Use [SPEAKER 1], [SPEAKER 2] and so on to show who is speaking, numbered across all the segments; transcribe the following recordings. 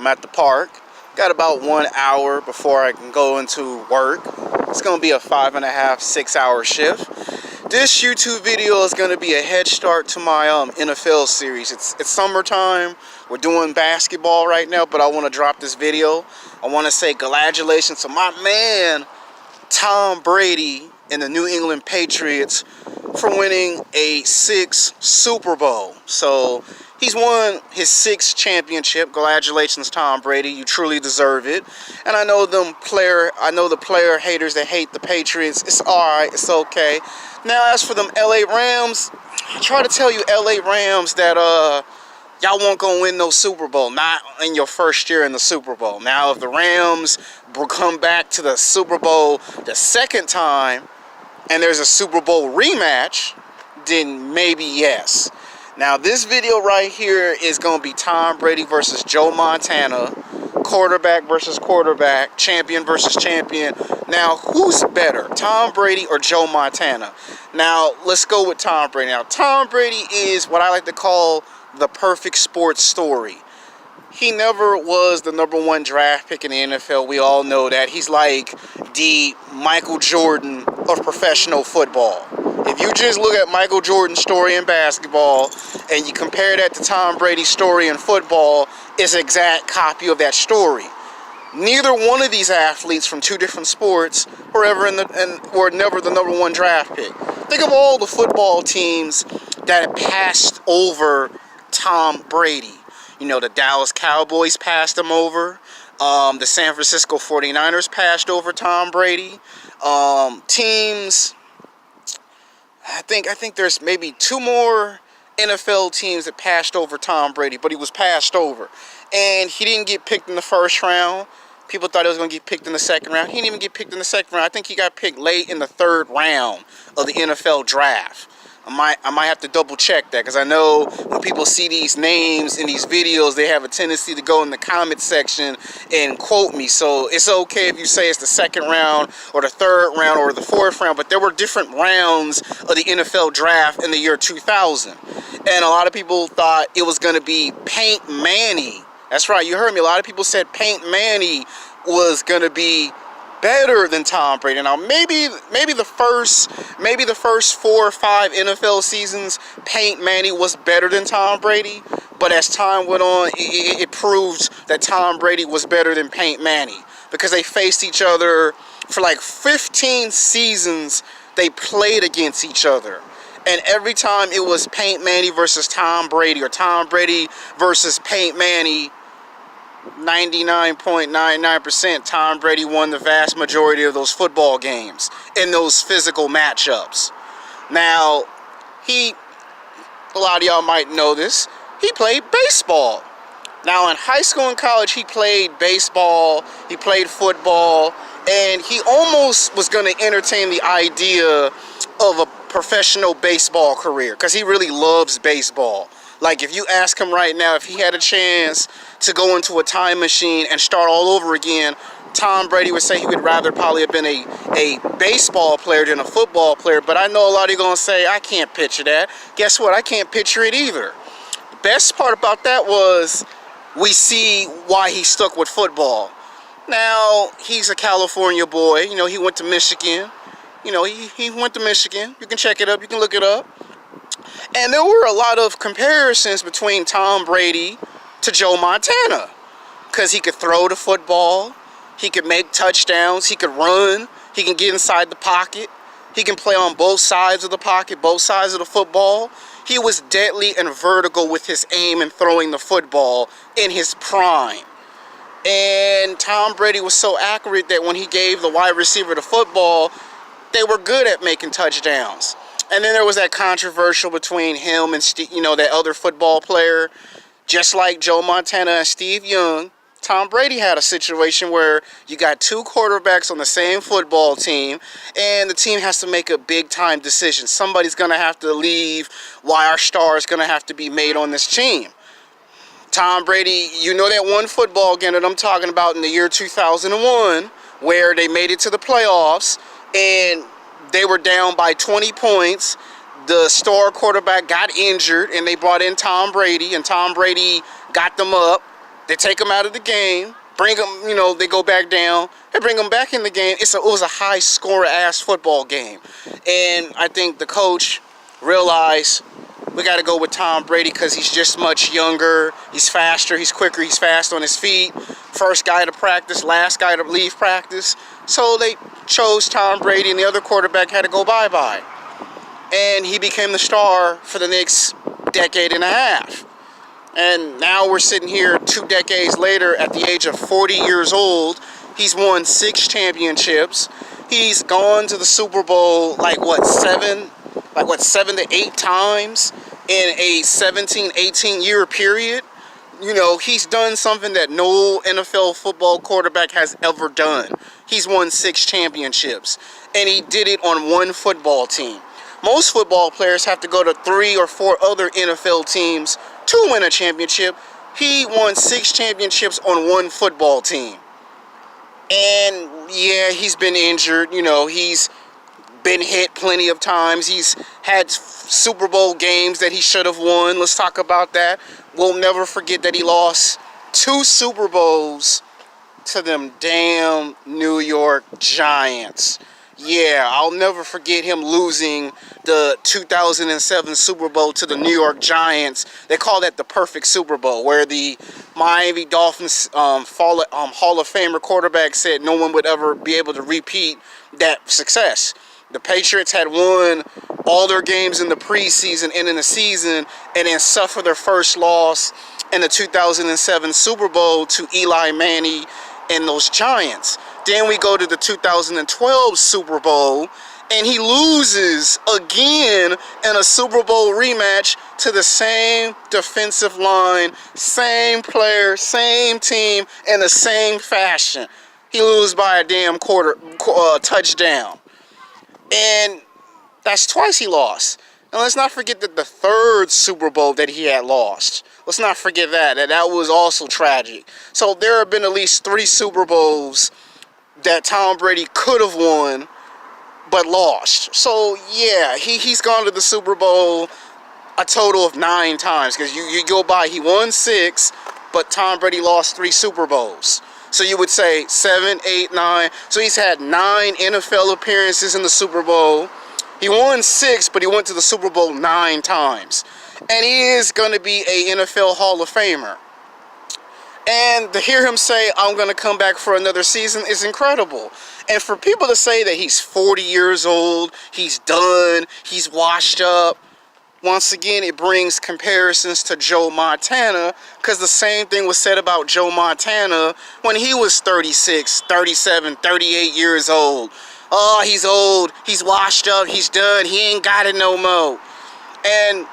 [SPEAKER 1] I'm at the park. Got about 1 hour before I can go into work. It's gonna be a 5.5, 6-hour shift. This YouTube video is gonna be a head start to my NFL series. It's summertime. We're doing basketball right now, but I want to drop this video. I want to say congratulations to my man Tom Brady and the New England Patriots for winning a 6th Super Bowl. So he's won his 6th championship. Congratulations, Tom Brady. You truly deserve it. And I know the player haters that hate the Patriots. It's alright, it's okay. Now as for them LA Rams, I try to tell you LA Rams that y'all won't go win no Super Bowl, not in your first year in the Super Bowl. Now if the Rams come back to the Super Bowl the second time and there's a Super Bowl rematch, then maybe yes. Now this video right here is going to be Tom Brady versus Joe Montana, quarterback versus quarterback, champion versus champion. Now who's better, Tom Brady or Joe Montana? Now let's go with Tom Brady. Now Tom Brady is what I like to call the perfect sports story. He never was the #1 draft pick in the NFL. We all know that. He's like the Michael Jordan of professional football. If you just look at Michael Jordan's story in basketball and you compare that to Tom Brady's story in football, it's an exact copy of that story. Neither one of these athletes from two different sports were ever were never the #1 draft pick. Think of all the football teams that passed over Tom Brady. You know, the Dallas Cowboys passed him over. The San Francisco 49ers passed over Tom Brady. Teams, I think there's maybe 2 more NFL teams that passed over Tom Brady, but he was passed over. And he didn't get picked in the first round. People thought he was going to get picked in the second round. He didn't even get picked in the second round. I think he got picked late in the 3rd round of the NFL draft. I might have to double check that, because I know when people see these names in these videos, they have a tendency to go in the comment section and quote me. So it's okay if you say it's the 2nd round or the 3rd round or the 4th round, but there were different rounds of the NFL draft in the year 2000. And a lot of people thought it was going to be Peyton Manning. That's right, you heard me. A lot of people said Peyton Manning was going to be better than Tom Brady. Now maybe the first 4 or 5 NFL seasons Peyton Manning was better than Tom Brady, but as time went on, it proved that Tom Brady was better than Peyton Manning, because they faced each other for like 15 seasons. They played against each other, and every time it was Peyton Manning versus Tom Brady, or Tom Brady versus Peyton Manning, 99.99% Tom Brady won the vast majority of those football games in those physical matchups. Now, a lot of y'all might know this, he played baseball. Now in high school and college, he played baseball, he played football, and he almost was going to entertain the idea of a professional baseball career, because he really loves baseball. Like, if you ask him right now if he had a chance to go into a time machine and start all over again, Tom Brady would say he would rather probably have been a baseball player than a football player. But I know a lot of you are going to say, I can't picture that. Guess what? I can't picture it either. The best part about that was we see why he stuck with football. Now, he's a California boy. You know, he went to Michigan. You know, he went to Michigan. You can check it up. You can look it up. And there were a lot of comparisons between Tom Brady to Joe Montana, because he could throw the football, he could make touchdowns, he could run, he can get inside the pocket, he can play on both sides of the pocket, both sides of the football. He was deadly and vertical with his aim and throwing the football in his prime. And Tom Brady was so accurate that when he gave the wide receiver the football, they were good at making touchdowns. And then there was that controversial between him and that other football player. Just like Joe Montana and Steve Young, Tom Brady had a situation where you got 2 quarterbacks on the same football team, and the team has to make a big-time decision. Somebody's going to have to leave, while our star is going to have to be made on this team. Tom Brady, you know that one football game that I'm talking about in the year 2001, where they made it to the playoffs, and they were down by 20 points. The star quarterback got injured, and they brought in Tom Brady, and Tom Brady got them up. They take him out of the game, bring him, you know, they go back down, they bring him back in the game. It was a high-score-ass football game. And I think the coach realized we got to go with Tom Brady because he's just much younger, he's faster, he's quicker, he's fast on his feet. First guy to practice, last guy to leave practice. So they chose Tom Brady, and the other quarterback had to go bye-bye. And he became the star for the next decade and a half. And now we're sitting here 2 decades later at the age of 40 years old. He's won 6 championships. He's gone to the Super Bowl like what, 7 to 8 times in a 17, 18-year period. You know, he's done something that no NFL football quarterback has ever done. He's won 6 championships, and he did it on one football team. Most football players have to go to 3 or 4 other NFL teams to win a championship. He won 6 championships on one football team. And yeah, he's been injured. You know, he's been hit plenty of times. He's had Super Bowl games that he should have won. Let's talk about that. We'll never forget that he lost 2 Super Bowls to them damn New York Giants. Yeah, I'll never forget him losing the 2007 Super Bowl to the New York Giants. They call that the perfect Super Bowl, where the Miami Dolphins Hall of Famer quarterback said no one would ever be able to repeat that success. The Patriots had won all their games in the preseason and in the season, and then suffered their first loss in the 2007 Super Bowl to Eli Manning and those Giants. Then we go to the 2012 Super Bowl, and he loses again in a Super Bowl rematch to the same defensive line, same player, same team, in the same fashion. He loses by a damn touchdown. And that's twice he lost. And let's not forget that the 3rd Super Bowl that he had lost. Let's not forget that. That was also tragic. So there have been at least 3 Super Bowls that Tom Brady could have won but lost. So yeah, he's gone to the Super Bowl a total of 9 times, because you go by, he won 6, but Tom Brady lost 3 Super Bowls. So you would say 7, 8, 9. So he's had 9 NFL appearances in the Super Bowl. He won 6, but he went to the Super Bowl 9 times. And he is going to be a NFL Hall of Famer. And to hear him say, I'm going to come back for another season, is incredible. And for people to say that he's 40 years old, he's done, he's washed up, once again, it brings comparisons to Joe Montana, because the same thing was said about Joe Montana when he was 36, 37, 38 years old. Oh, he's old, he's washed up, he's done, he ain't got it no more. And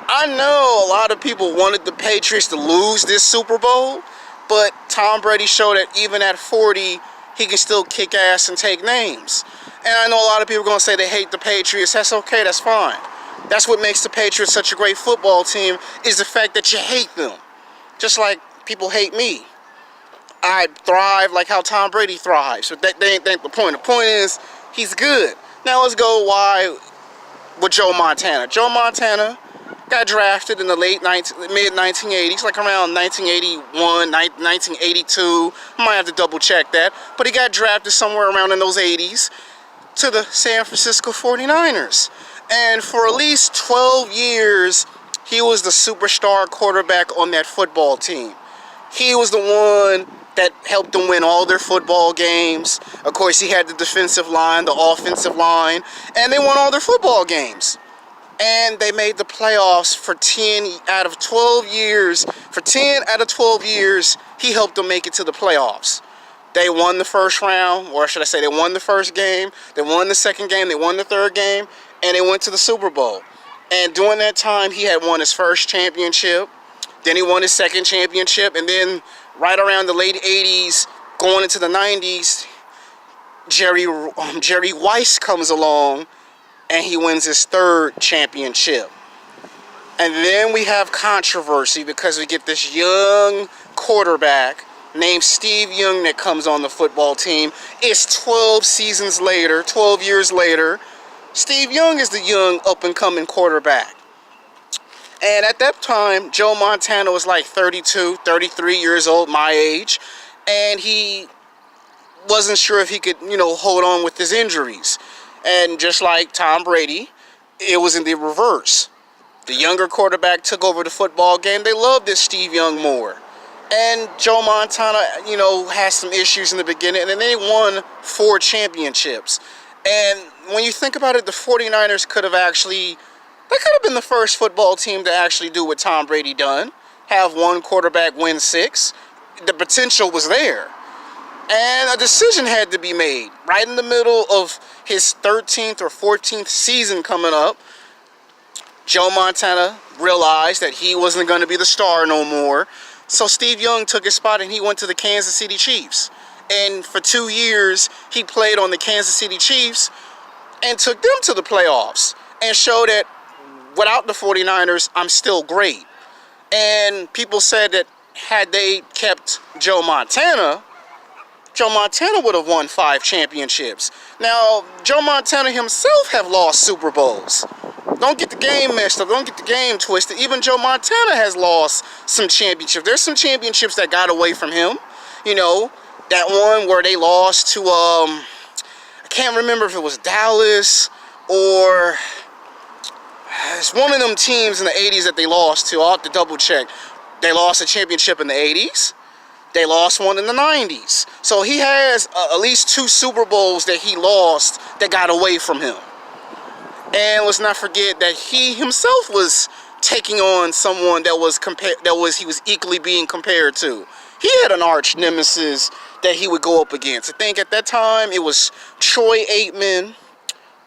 [SPEAKER 1] I know a lot of people wanted the Patriots to lose this Super Bowl, but Tom Brady showed that even at 40, he can still kick ass and take names. And I know a lot of people are going to say they hate the Patriots. That's okay, that's fine. That's what makes the Patriots such a great football team, is the fact that you hate them. Just like people hate me. I thrive like how Tom Brady thrives. So that ain't the point. The point is, he's good. Now let's go with Joe Montana. Joe Montana got drafted in the mid-1980s, like around 1981, 1982. I might have to double check that. But he got drafted somewhere around in those 80s to the San Francisco 49ers. And for at least 12 years, he was the superstar quarterback on that football team. He was the one that helped them win all their football games. Of course, he had the defensive line, the offensive line, and they won all their football games. And they made the playoffs for 10 out of 12 years. For 10 out of 12 years, he helped them make it to the playoffs. They won the first round, or should I say they won the first game, they won the second game, they won the third game, and they went to the Super Bowl. And during that time, he had won his first championship, then he won his second championship, and then right around the late 80s, going into the 90s, Jerry Weiss comes along, and he wins his 3rd championship. And then we have controversy because we get this young quarterback named Steve Young that comes on the football team. It's 12 seasons later, 12 years later. Steve Young is the young up-and-coming quarterback. And at that time, Joe Montana was like 32, 33 years old, my age. And he wasn't sure if he could, hold on with his injuries. And just like Tom Brady, it was in the reverse. The younger quarterback took over the football game. They loved this Steve Young more. And Joe Montana, had some issues in the beginning, and then they won 4 championships. And when you think about it, the 49ers could have been the first football team to actually do what Tom Brady done. Have one quarterback win 6. The potential was there. And a decision had to be made. Right in the middle of his 13th or 14th season coming up, Joe Montana realized that he wasn't going to be the star no more. So Steve Young took his spot and he went to the Kansas City Chiefs. And for 2 years, he played on the Kansas City Chiefs and took them to the playoffs and showed that without the 49ers, I'm still great. And people said that had they kept Joe Montana would have won 5 championships. Now, Joe Montana himself have lost Super Bowls. Don't get the game messed up. Don't get the game twisted. Even Joe Montana has lost some championships. There's some championships that got away from him. That one where they lost to, I can't remember if it was Dallas or it's one of them teams in the 80s that they lost to. I'll have to double check. They lost a championship in the 80s. They lost one in the 90s. So he has at least 2 Super Bowls that he lost that got away from him. And let's not forget that he himself was taking on someone he was equally being compared to. He had an arch nemesis that he would go up against. I think at that time it was Troy Aikman.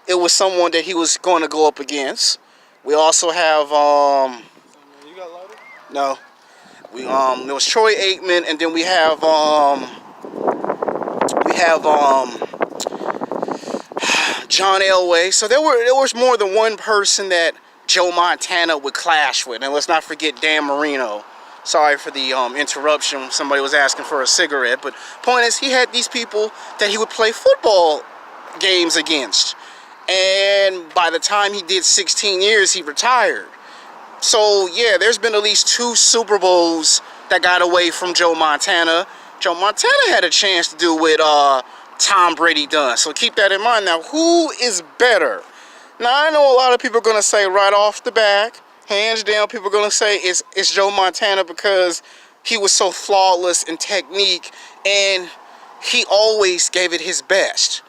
[SPEAKER 1] It was someone that he was going to go up against. We also have
[SPEAKER 2] You got lighter?
[SPEAKER 1] No. There was Troy Aikman, and then we have John Elway. So there was more than one person that Joe Montana would clash with. And let's not forget Dan Marino. Sorry for the interruption. Somebody was asking for a cigarette. But point is, he had these people that he would play football games against. And by the time he did 16 years, he retired. So, yeah, there's been at least 2 Super Bowls that got away from Joe Montana. Joe Montana had a chance to do what Tom Brady done. So keep that in mind. Now, who is better? Now, I know a lot of people are going to say right off the back, hands down, people are going to say it's Joe Montana because he was so flawless in technique and he always gave it his best.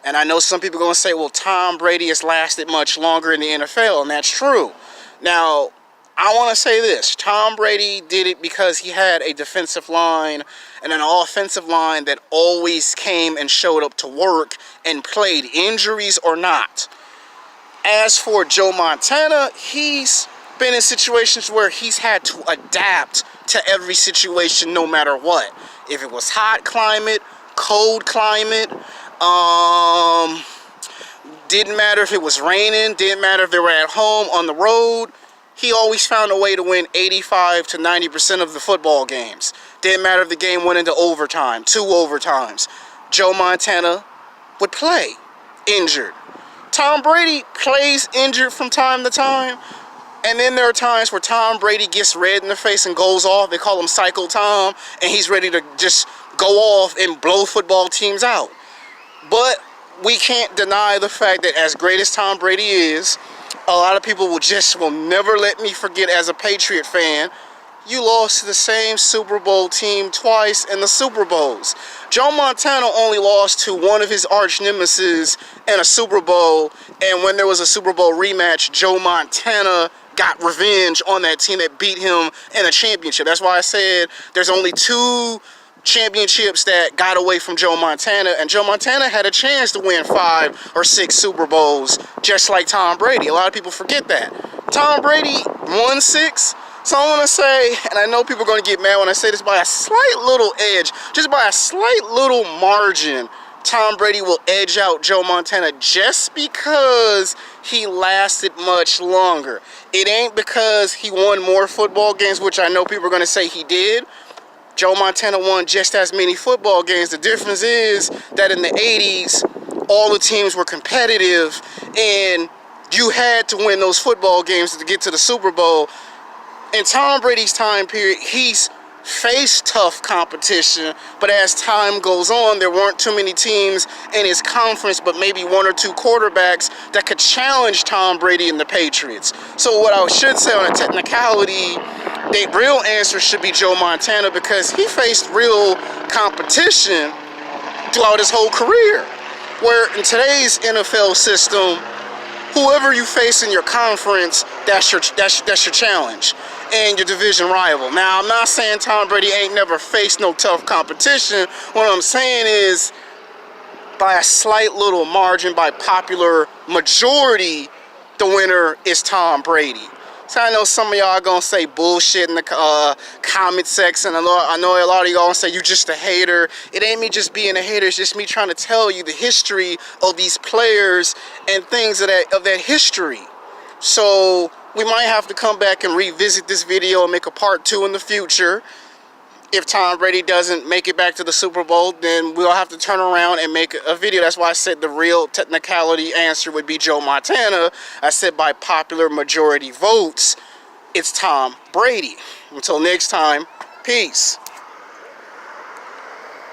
[SPEAKER 1] And I know some people are going to say, well, Tom Brady has lasted much longer in the NFL, and that's true. Now, I want to say this. Tom Brady did it because he had a defensive line and an offensive line that always came and showed up to work and played, injuries or not. As for Joe Montana, he's been in situations where he's had to adapt to every situation no matter what. If it was hot climate, cold climate, didn't matter if it was raining, didn't matter if they were at home, on the road. He always found a way to win 85 to 90% of the football games. Didn't matter if the game went into overtime, 2 overtimes. Joe Montana would play injured. Tom Brady plays injured from time to time. And then there are times where Tom Brady gets red in the face and goes off. They call him Psycho Tom. And he's ready to just go off and blow football teams out. But we can't deny the fact that as great as Tom Brady is, a lot of people will never let me forget, as a Patriot fan, you lost to the same Super Bowl team twice in the Super Bowls. Joe Montana only lost to one of his arch nemesis in a Super Bowl, and when there was a Super Bowl rematch, Joe Montana got revenge on that team that beat him in a championship. That's why I said there's only 2 championships that got away from Joe Montana, and Joe Montana had a chance to win 5 or 6 Super Bowls just like Tom Brady. A lot of people forget that. Tom Brady won 6. So I want to say, and I know people are going to get mad when I say this, by a slight little edge, just by a slight little margin, Tom Brady will edge out Joe Montana just because he lasted much longer. It ain't because he won more football games, which I know people are going to say he did. Joe Montana won just as many football games. The difference is that in the 80s, all the teams were competitive, and you had to win those football games to get to the Super Bowl. in Tom Brady's time period, he's faced tough competition, but as time goes on, there weren't too many teams in his conference, but maybe one or two quarterbacks that could challenge Tom Brady and the Patriots. So what I should say on a technicality, the real answer should be Joe Montana, because he faced real competition throughout his whole career. Where in today's NFL system, whoever you face in your conference, that's your challenge and your division rival. Now, I'm not saying Tom Brady ain't never faced no tough competition. What I'm saying is, by a slight little margin, by popular majority, the winner is Tom Brady. So I know some of y'all are gonna say bullshit in the comment section. I know a lot of y'all gonna say you just a hater. It ain't me just being a hater. It's just me trying to tell you the history of these players and things of that history. So we might have to come back and revisit this video and make a part 2 in the future. If Tom Brady doesn't make it back to the Super Bowl, then we'll have to turn around and make a video. That's why I said the real technicality answer would be Joe Montana. I said by popular majority votes, it's Tom Brady. Until next time, peace.